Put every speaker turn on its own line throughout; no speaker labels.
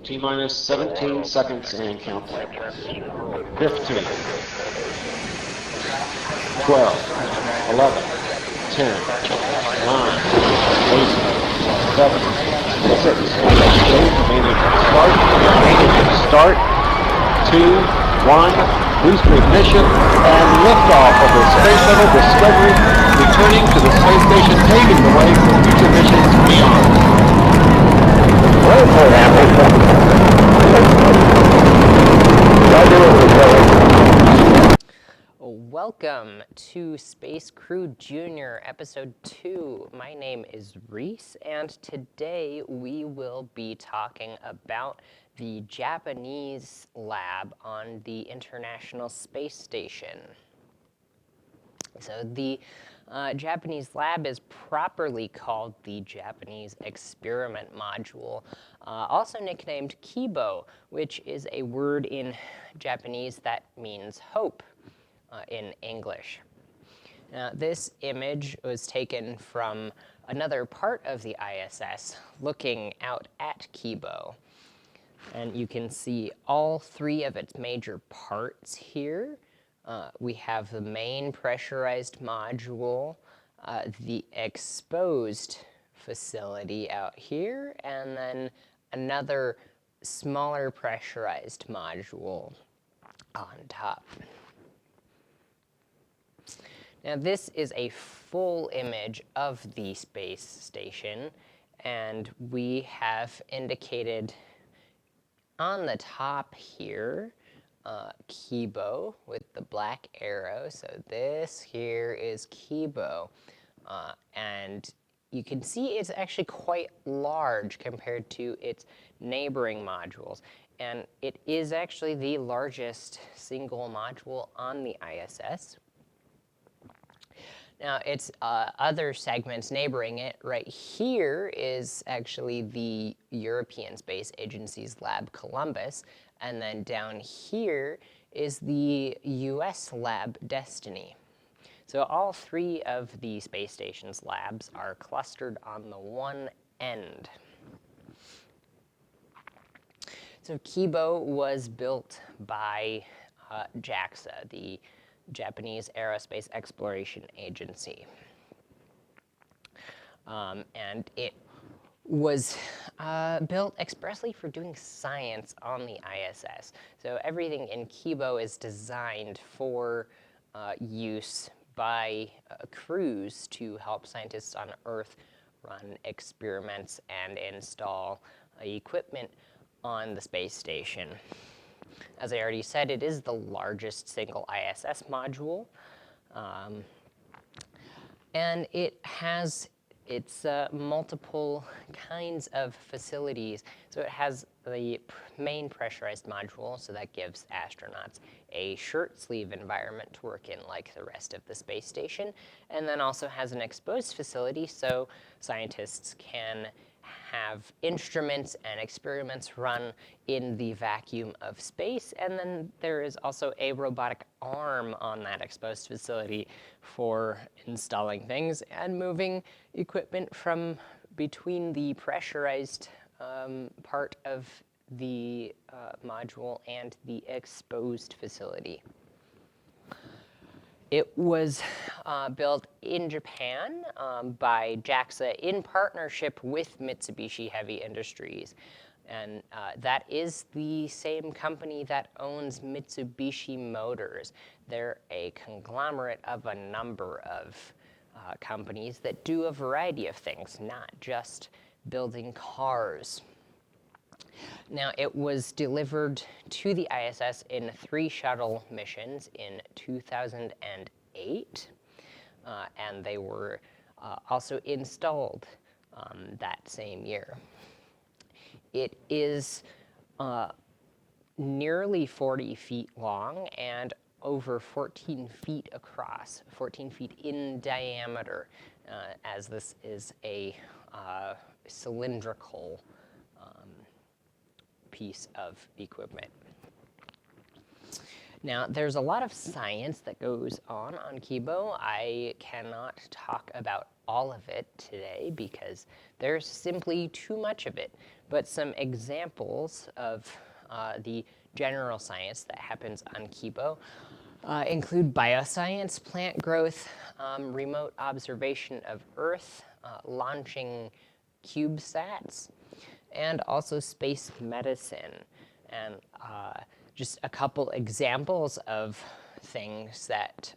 T-minus 17 seconds and counting. 15, 12, 11, 10, 9, 8, 7, 6, start, 2, 1, boost ignition, and liftoff of the Space Shuttle Discovery, returning to the space station, paving the way for future missions beyond.
Welcome to Space Crew Junior, Episode 2. My name is Rhys, and today we will be talking about the Japanese lab on the International Space Station. So the Japanese lab is properly called the Japanese Experiment Module, also nicknamed Kibo, which is a word in Japanese that means hope in English. Now, this image was taken from another part of the ISS looking out at Kibo. And you can see all three of its major parts here. We have the main pressurized module, the exposed facility out here, and then another smaller pressurized module on top. Now, this is a full image of the space station, and we have indicated on the top here Kibo with the black arrow. So this here is Kibo, and you can see it's actually quite large compared to its neighboring modules, and it is actually the largest single module on the ISS. Now, its other segments neighboring it right here is actually the European Space Agency's Lab Columbus, and then down here is the US Lab Destiny. So all three of the space station's labs are clustered on the one end. So Kibo was built by JAXA, the Japanese Aerospace Exploration Agency. And it was built expressly for doing science on the ISS. So everything in Kibo is designed for use by crews to help scientists on Earth run experiments and install equipment on the space station. As I already said, it is the largest single ISS module, and it has its multiple kinds of facilities. So it has the main pressurized module, so that gives astronauts a shirt sleeve environment to work in like the rest of the space station, and then also has an exposed facility so scientists can have instruments and experiments run in the vacuum of space, and then there is also a robotic arm on that exposed facility for installing things and moving equipment from between the pressurized part of the module and the exposed facility. It was built in Japan by JAXA in partnership with Mitsubishi Heavy Industries. And that is the same company that owns Mitsubishi Motors. They're a conglomerate of a number of companies that do a variety of things, not just building cars. Now, it was delivered to the ISS in 3 shuttle missions in 2008, and they were also installed that same year. It is nearly 40 feet long and over 14 feet across, 14 feet in diameter, as this is a cylindrical piece of equipment. Now, there's a lot of science that goes on Kibo. I cannot talk about all of it today because there's simply too much of it. But some examples of the general science that happens on Kibo include bioscience, plant growth, remote observation of Earth, launching CubeSats, and also space medicine. And just a couple examples of things that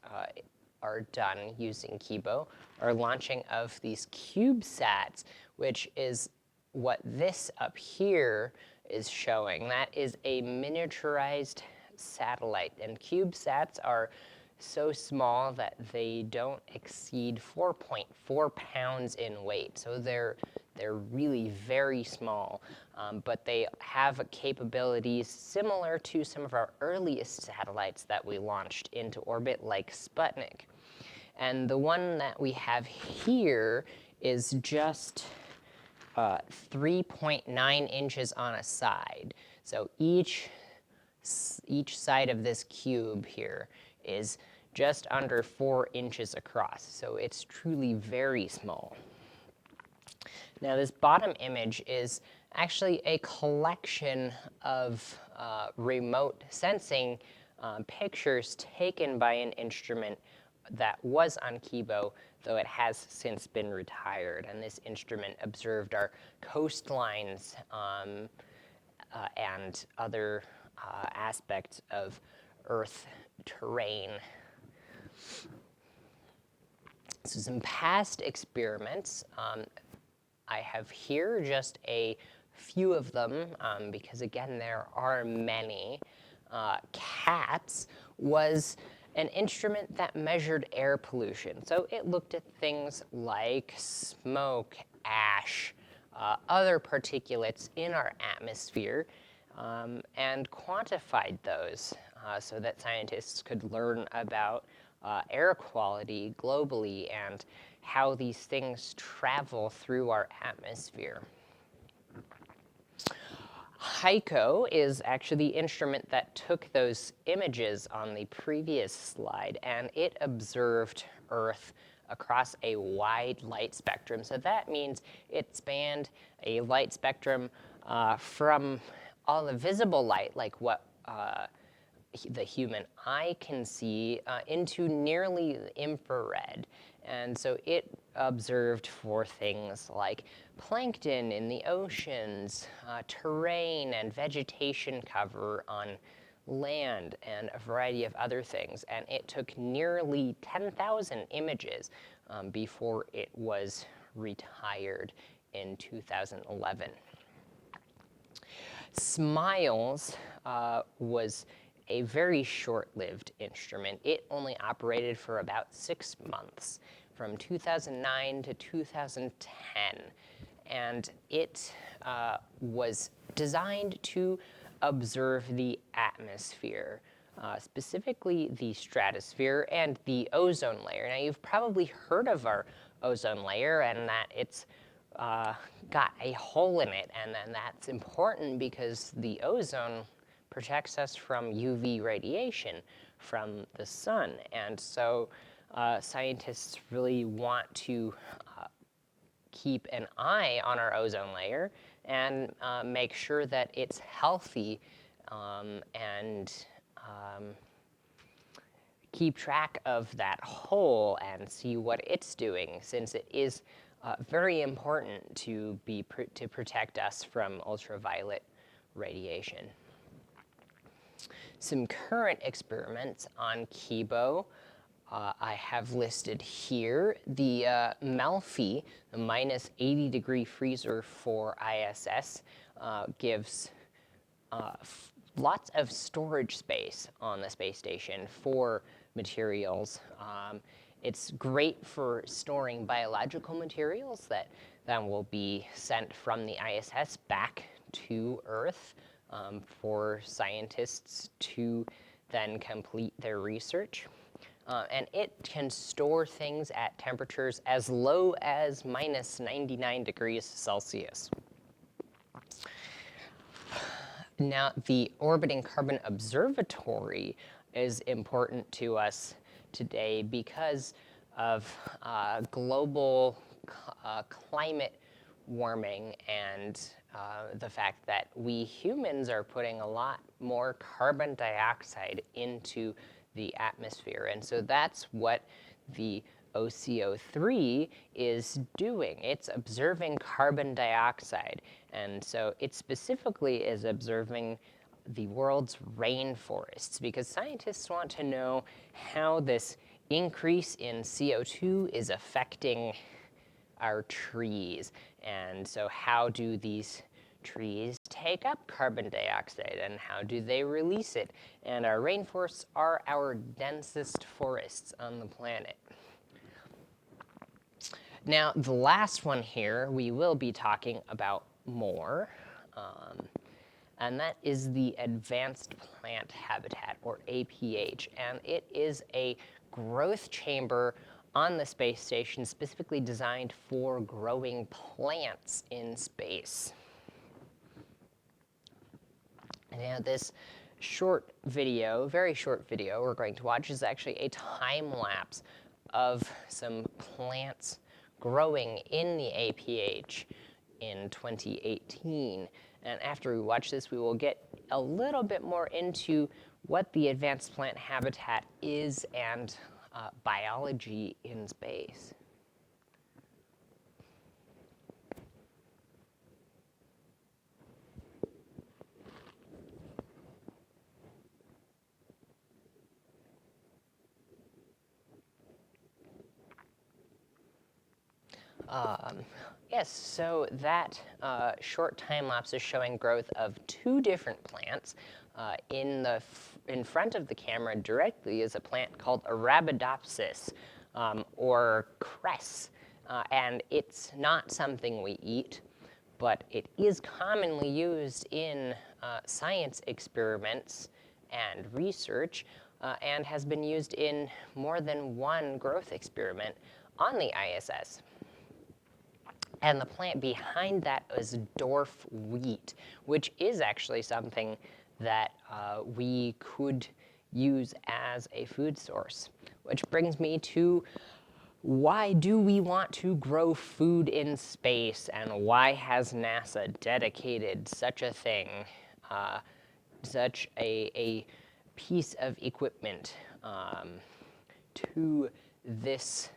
are done using Kibo are launching of these CubeSats, which is what this up here is showing. That is a miniaturized satellite, and CubeSats are so small that they don't exceed 4.4 pounds in weight. So they're really very small, but they have capabilities similar to some of our earliest satellites that we launched into orbit, like Sputnik. And the one that we have here is just 3.9 inches on a side. So each side of this cube here is just under 4 inches across. So it's truly very small. Now this bottom image is actually a collection of remote sensing pictures taken by an instrument that was on Kibo, though it has since been retired. And this instrument observed our coastlines and other aspects of Earth terrain. So some past experiments, I have here just a few of them, because again, there are many. CATS was an instrument that measured air pollution. So it looked at things like smoke, ash, other particulates in our atmosphere, and quantified those so that scientists could learn about air quality globally and how these things travel through our atmosphere. HICO is actually the instrument that took those images on the previous slide, and it observed Earth across a wide light spectrum. So that means it spanned a light spectrum from all the visible light, like what the human eye can see, into nearly infrared. And so it observed for things like plankton in the oceans, terrain and vegetation cover on land, and a variety of other things. And it took nearly 10,000 images before it was retired in 2011. SMILES was a very short-lived instrument. It only operated for about 6 months, from 2009 to 2010. And it was designed to observe the atmosphere, specifically the stratosphere and the ozone layer. Now, you've probably heard of our ozone layer and that it's got a hole in it, and then that's important because the ozone protects us from UV radiation from the sun. And so scientists really want to keep an eye on our ozone layer and make sure that it's healthy and keep track of that hole and see what it's doing, since it is very important to protect us from ultraviolet radiation. Some current experiments on Kibo I have listed here. The Melfi, the minus 80-degree freezer for ISS, gives lots of storage space on the space station for materials. It's great for storing biological materials that then will be sent from the ISS back to Earth for scientists to then complete their research. And it can store things at temperatures as low as minus 99 degrees Celsius. Now, the Orbiting Carbon Observatory is important to us today because of global climate warming and the fact that we humans are putting a lot more carbon dioxide into the atmosphere. And so that's what the OCO3 is doing. It's observing carbon dioxide. And so it specifically is observing the world's rainforests, because scientists want to know how this increase in CO2 is affecting our trees. And so how do these trees take up carbon dioxide and how do they release it? And our rainforests are our densest forests on the planet. Now, the last one here we will be talking about more, and that is the Advanced Plant Habitat, or APH. And it is a growth chamber on the space station specifically designed for growing plants in space. Now, this short video, very short video we're going to watch is actually a time lapse of some plants growing in the APH in 2018. And after we watch this, we will get a little bit more into what the advanced plant habitat is and biology in space. Yes, so that short time lapse is showing growth of two different plants. In front of the camera directly is a plant called Arabidopsis, or cress, and it's not something we eat, but it is commonly used in science experiments and research, and has been used in more than one growth experiment on the ISS. And the plant behind that is dwarf wheat, which is actually something that we could use as a food source. Which brings me to, why do we want to grow food in space, and why has NASA dedicated such a thing, such a piece of equipment to this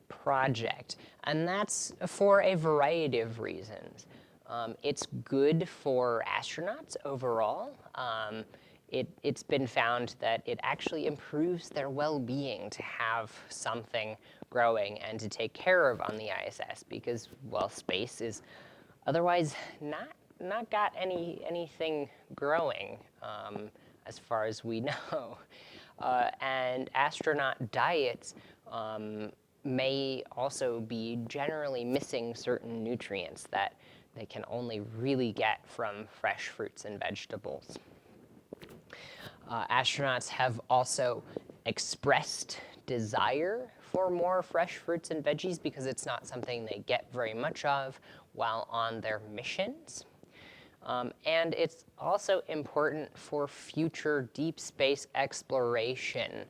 project? And that's for a variety of reasons. It's good for astronauts overall. It's been found that it actually improves their well-being to have something growing and to take care of on the ISS, because, well, space is otherwise not got anything growing as far as we know. And astronaut diets may also be generally missing certain nutrients that they can only really get from fresh fruits and vegetables. Astronauts have also expressed desire for more fresh fruits and veggies because it's not something they get very much of while on their missions. And it's also important for future deep space exploration.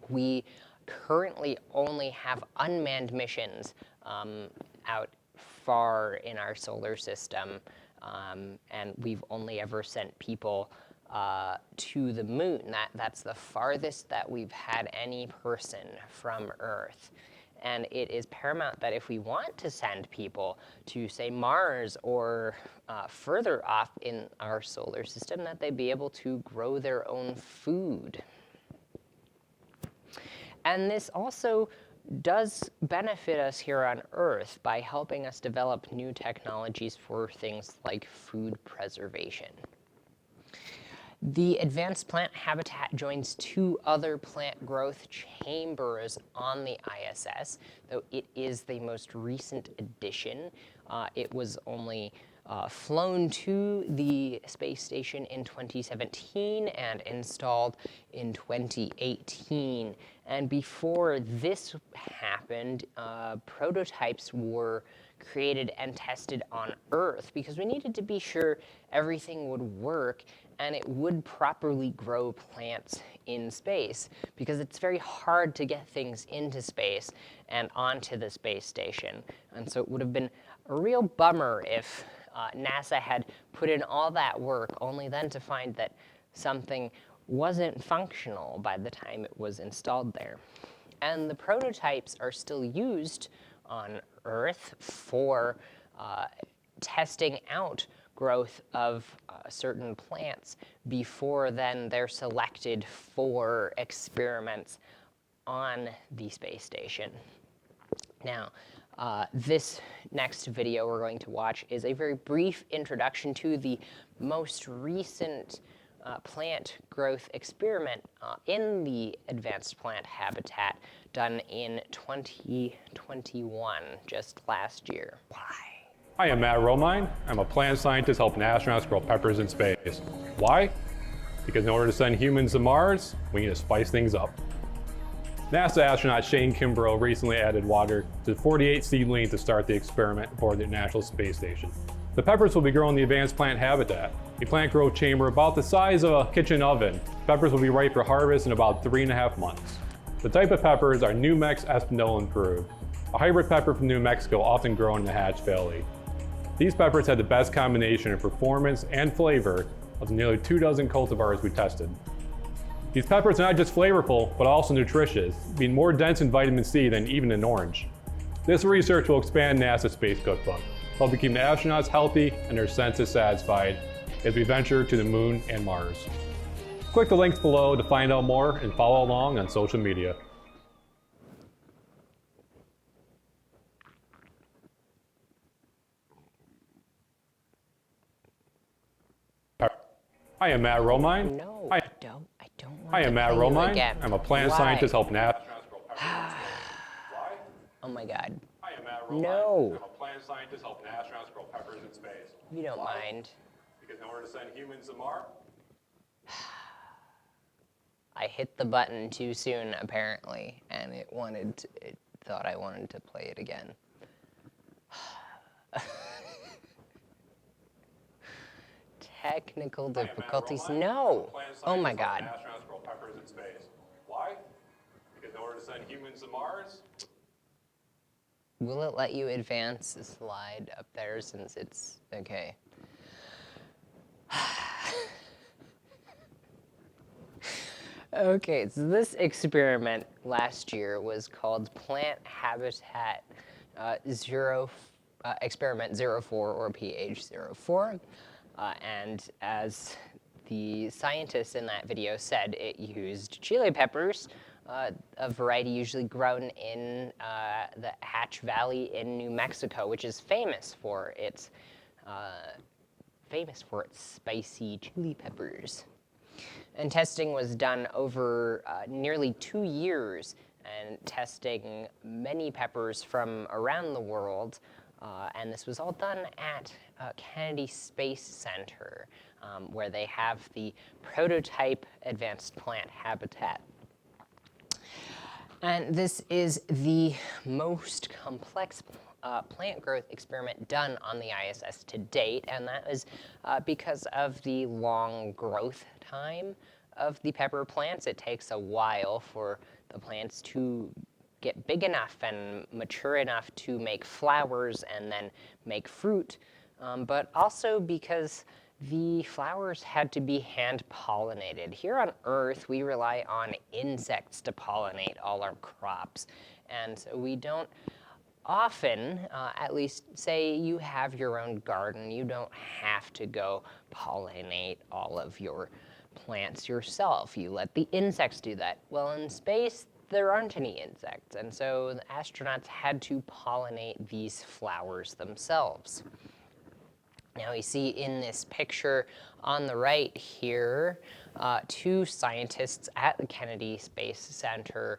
We currently only have unmanned missions out far in our solar system, and we've only ever sent people to the moon. That's the farthest that we've had any person from Earth. And it is paramount that if we want to send people to, say, Mars or further off in our solar system, that they be able to grow their own food. And this also does benefit us here on Earth by helping us develop new technologies for things like food preservation. The Advanced Plant Habitat joins two other plant growth chambers on the ISS, though it is the most recent addition. It was only flown to the space station in 2017 and installed in 2018. And before this happened, prototypes were created and tested on Earth because we needed to be sure everything would work and it would properly grow plants in space, because it's very hard to get things into space and onto the space station. And so it would have been a real bummer if NASA had put in all that work only then to find that something wasn't functional by the time it was installed there. And the prototypes are still used on Earth for testing out growth of certain plants. Before then, they're selected for experiments on the space station. Now, this next video we're going to watch is a very brief introduction to the most recent plant growth experiment in the advanced plant habitat done in 2021, just last year. Why?
I am Matt Romine. I'm a plant scientist helping astronauts grow peppers in space. Why? Because in order to send humans to Mars, we need to spice things up. NASA astronaut Shane Kimbrough recently added water to 48 seedlings to start the experiment aboard the International Space Station. The peppers will be grown in the advanced plant habitat, a plant growth chamber about the size of a kitchen oven. Peppers will be ripe for harvest in about 3.5 months. The type of peppers are New Mex Espinal improved, a hybrid pepper from New Mexico often grown in the Hatch Valley. These peppers had the best combination of performance and flavor of the nearly 24 cultivars we tested. These peppers are not just flavorful, but also nutritious, being more dense in vitamin C than even an orange. This research will expand NASA's Space Cookbook, helping keep the astronauts healthy and their senses satisfied as we venture to the Moon and Mars. Click the links below to find out more and follow along on social media. I am Matt Romine.
No, I don't want
I
to
am Matt
play you
Romine.
again.
I'm a plant
Why?
scientist helping astronauts grow peppers in space. Why?
Oh my God.
I am Matt Romine.
No.
I'm a plant scientist helping astronauts grow peppers in space.
You don't
Why?
mind.
Because in order to send humans to Mars,
I hit the button too soon, apparently, and it thought I wanted to play it again. Technical difficulties. No. Oh my God.
astronauts grow peppers in space. Why? Because in order to send humans to Mars,
Will it let you advance the slide up there since it's okay? Okay, so this experiment last year was called Plant Habitat Experiment 04 or PH04. And as the scientists in that video said, it used chili peppers, a variety usually grown in the Hatch Valley in New Mexico, which is famous for its spicy chili peppers. And testing was done over nearly 2 years, and testing many peppers from around the world. And this was all done at Kennedy Space Center, where they have the prototype advanced plant habitat. And this is the most complex plant growth experiment done on the ISS to date, and that is because of the long growth time of the pepper plants. It takes a while for the plants to get big enough and mature enough to make flowers and then make fruit, but also because the flowers had to be hand pollinated. Here on Earth, we rely on insects to pollinate all our crops, and so we don't often, at least say you have your own garden, you don't have to go pollinate all of your plants yourself. You let the insects do that. Well, in space, there aren't any insects, and so the astronauts had to pollinate these flowers themselves. Now you see in this picture on the right here, 2 scientists at the Kennedy Space Center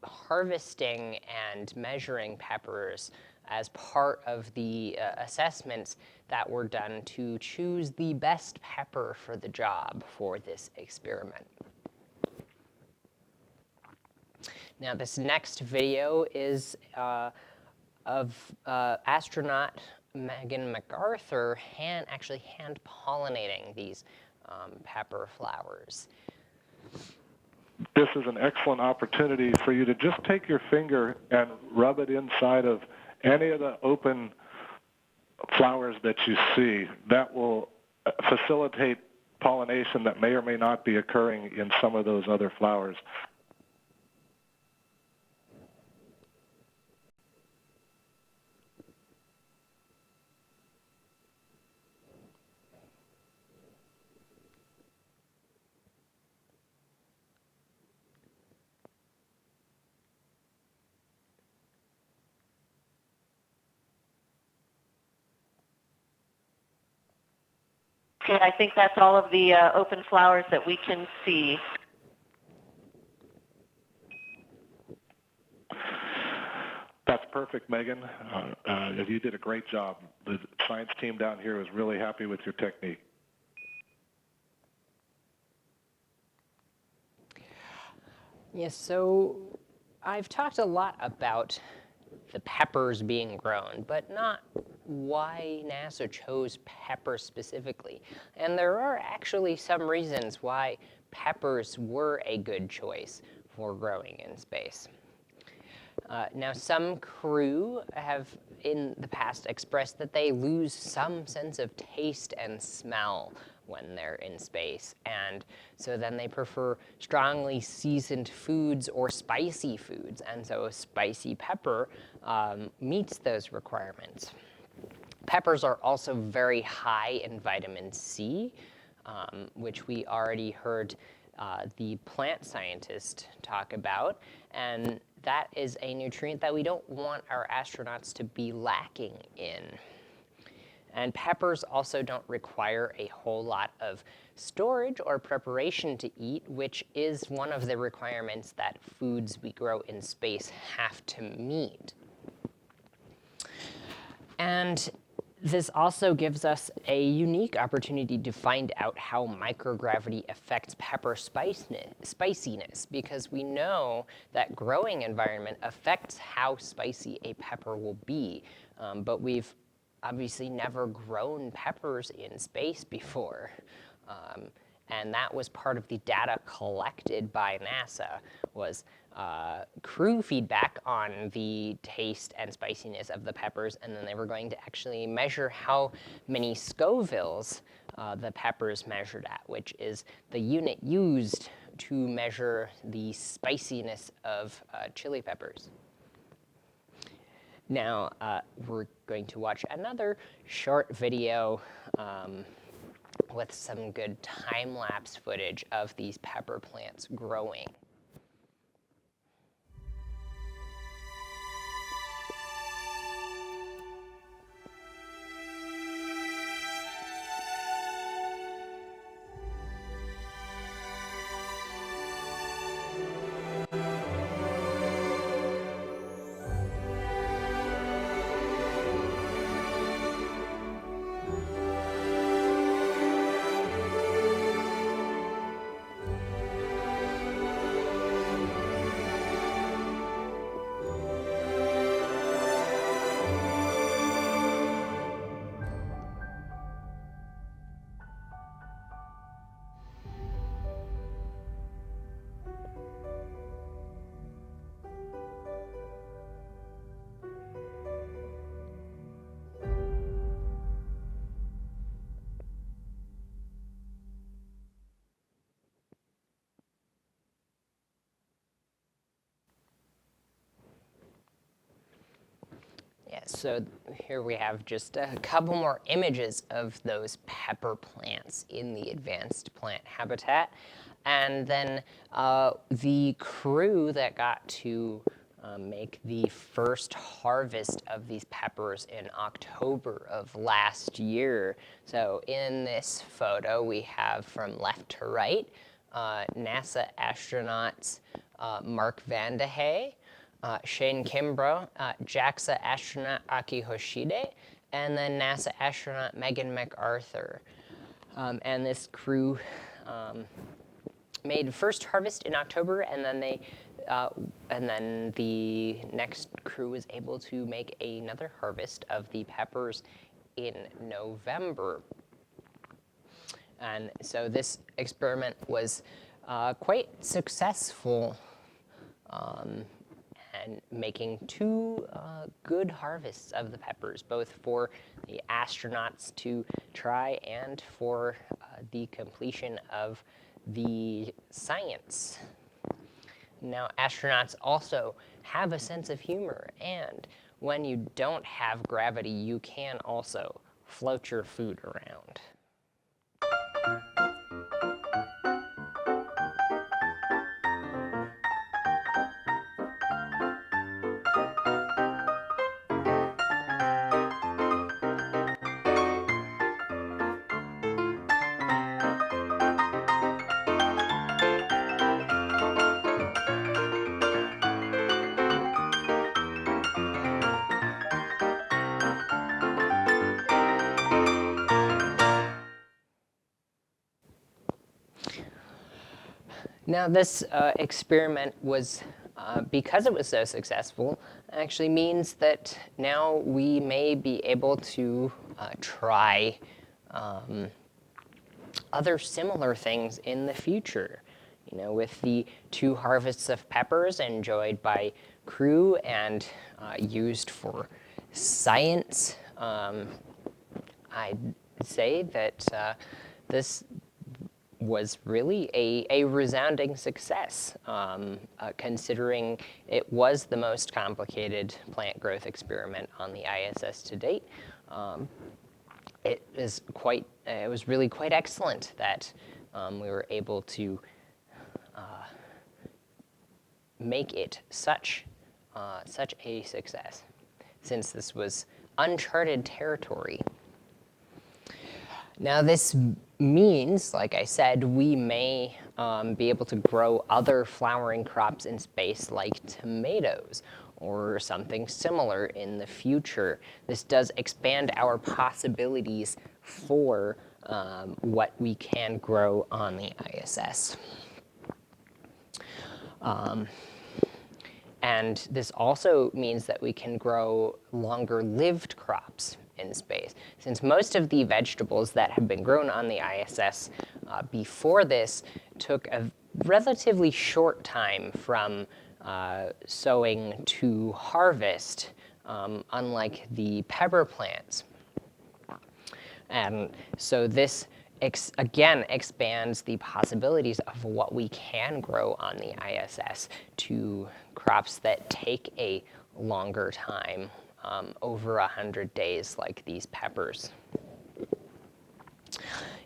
harvesting and measuring peppers as part of the assessments that were done to choose the best pepper for the job for this experiment. Now, this next video is of astronaut Megan MacArthur actually hand pollinating these pepper flowers.
This is an excellent opportunity for you to just take your finger and rub it inside of any of the open flowers that you see. That will facilitate pollination that may or may not be occurring in some of those other flowers.
Okay, I think that's all of the open flowers that we can see.
That's perfect, Megan. You did a great job. The science team down here is really happy with your technique.
Yes, so I've talked a lot about the peppers being grown, but not why NASA chose peppers specifically. And there are actually some reasons why peppers were a good choice for growing in space. Now, some crew have in the past expressed that they lose some sense of taste and smell when they're in space, and so then they prefer strongly seasoned foods or spicy foods, and so a spicy pepper meets those requirements. Peppers are also very high in vitamin C, which we already heard the plant scientist talk about, and that is a nutrient that we don't want our astronauts to be lacking in. And peppers also don't require a whole lot of storage or preparation to eat, which is one of the requirements that foods we grow in space have to meet. And this also gives us a unique opportunity to find out how microgravity affects pepper spiciness, because we know that growing environment affects how spicy a pepper will be, but we've obviously never grown peppers in space before. And that was part of the data collected by NASA, was crew feedback on the taste and spiciness of the peppers, and then they were going to actually measure how many Scovilles the peppers measured at, which is the unit used to measure the spiciness of chili peppers. Now, we're going to watch another short video with some good time-lapse footage of these pepper plants growing. Yeah, so here we have just a couple more images of those pepper plants in the advanced plant habitat. And then the crew that got to make the first harvest of these peppers in October of last year. So in this photo, we have from left to right, NASA astronauts Mark Vande Hei, Shane Kimbrough, JAXA astronaut Aki Hoshide, and then NASA astronaut Megan MacArthur. And this crew made first harvest in October, and then they and then the next crew was able to make another harvest of the peppers in November. And so this experiment was quite successful, and making 2 good harvests of the peppers, both for the astronauts to try and for the completion of the science. Now, astronauts also have a sense of humor, and when you don't have gravity, you can also float your food around. Now, this experiment was, because it was so successful, actually means that now we may be able to try other similar things in the future. You know, with the 2 harvests of peppers enjoyed by crew and used for science, I'd say that this was really a resounding success, considering it was the most complicated plant growth experiment on the ISS to date. It was really quite excellent that we were able to make it such a success, since this was uncharted territory. Now, this means, like I said, we may be able to grow other flowering crops in space like tomatoes or something similar in the future. This does expand our possibilities for what we can grow on the ISS. And this also means that we can grow longer-lived crops in space. Since most of the vegetables that have been grown on the ISS before this took a relatively short time from sowing to harvest, unlike the pepper plants. And so this again expands the possibilities of what we can grow on the ISS to crops that take a longer time, over 100 days, like these peppers.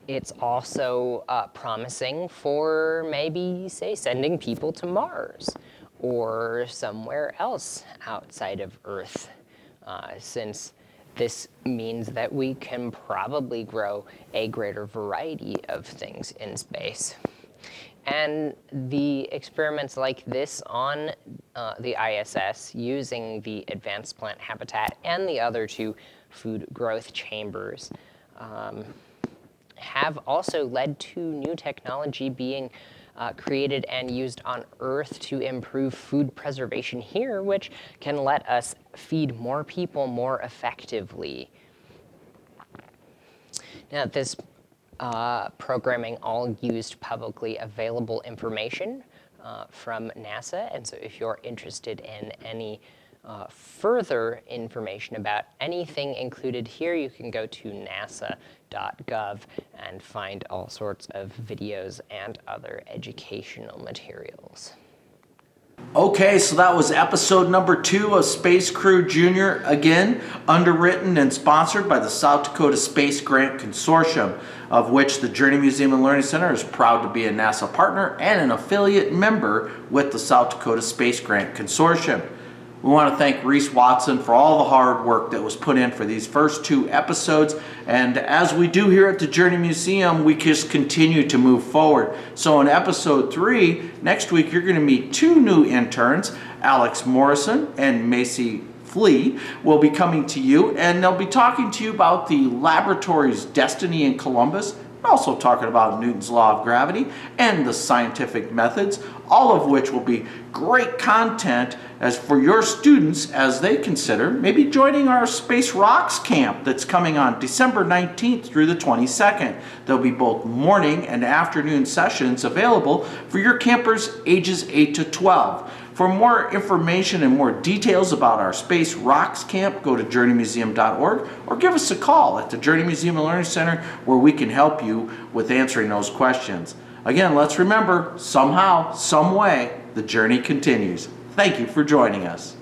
It's also promising for maybe, say, sending people to Mars or somewhere else outside of Earth, since this means that we can probably grow a greater variety of things in space. And the experiments like this on the ISS using the advanced plant habitat and the other 2 food growth chambers have also led to new technology being created and used on Earth to improve food preservation here, which can let us feed more people more effectively. Now, this programming all used publicly available information from NASA, and so if you're interested in any further information about anything included here, you can go to nasa.gov and find all sorts of videos and other educational materials.
Okay, so that was episode number 2 of Space Crew Junior, again, underwritten and sponsored by the South Dakota Space Grant Consortium, of which the Journey Museum and Learning Center is proud to be a NASA partner and an affiliate member with the South Dakota Space Grant Consortium. We want to thank Rhys Watson for all the hard work that was put in for these first 2 episodes. And as we do here at the Journey Museum, we just continue to move forward. So in episode 3, next week, you're going to meet 2 new interns, Alex Morrison and Macy Flea will be coming to you, and they'll be talking to you about the laboratory's destiny in Columbus also talking about Newton's law of gravity and the scientific methods, all of which will be great content as for your students as they consider maybe joining our Space Rocks camp that's coming on December 19th through the 22nd. There'll be both morning and afternoon sessions available for your campers ages 8 to 12. For more information and more details about our Space Rocks camp, go to journeymuseum.org or give us a call at the Journey Museum and Learning Center where we can help you with answering those questions. Again, let's remember, somehow, some way, the journey continues. Thank you for joining us.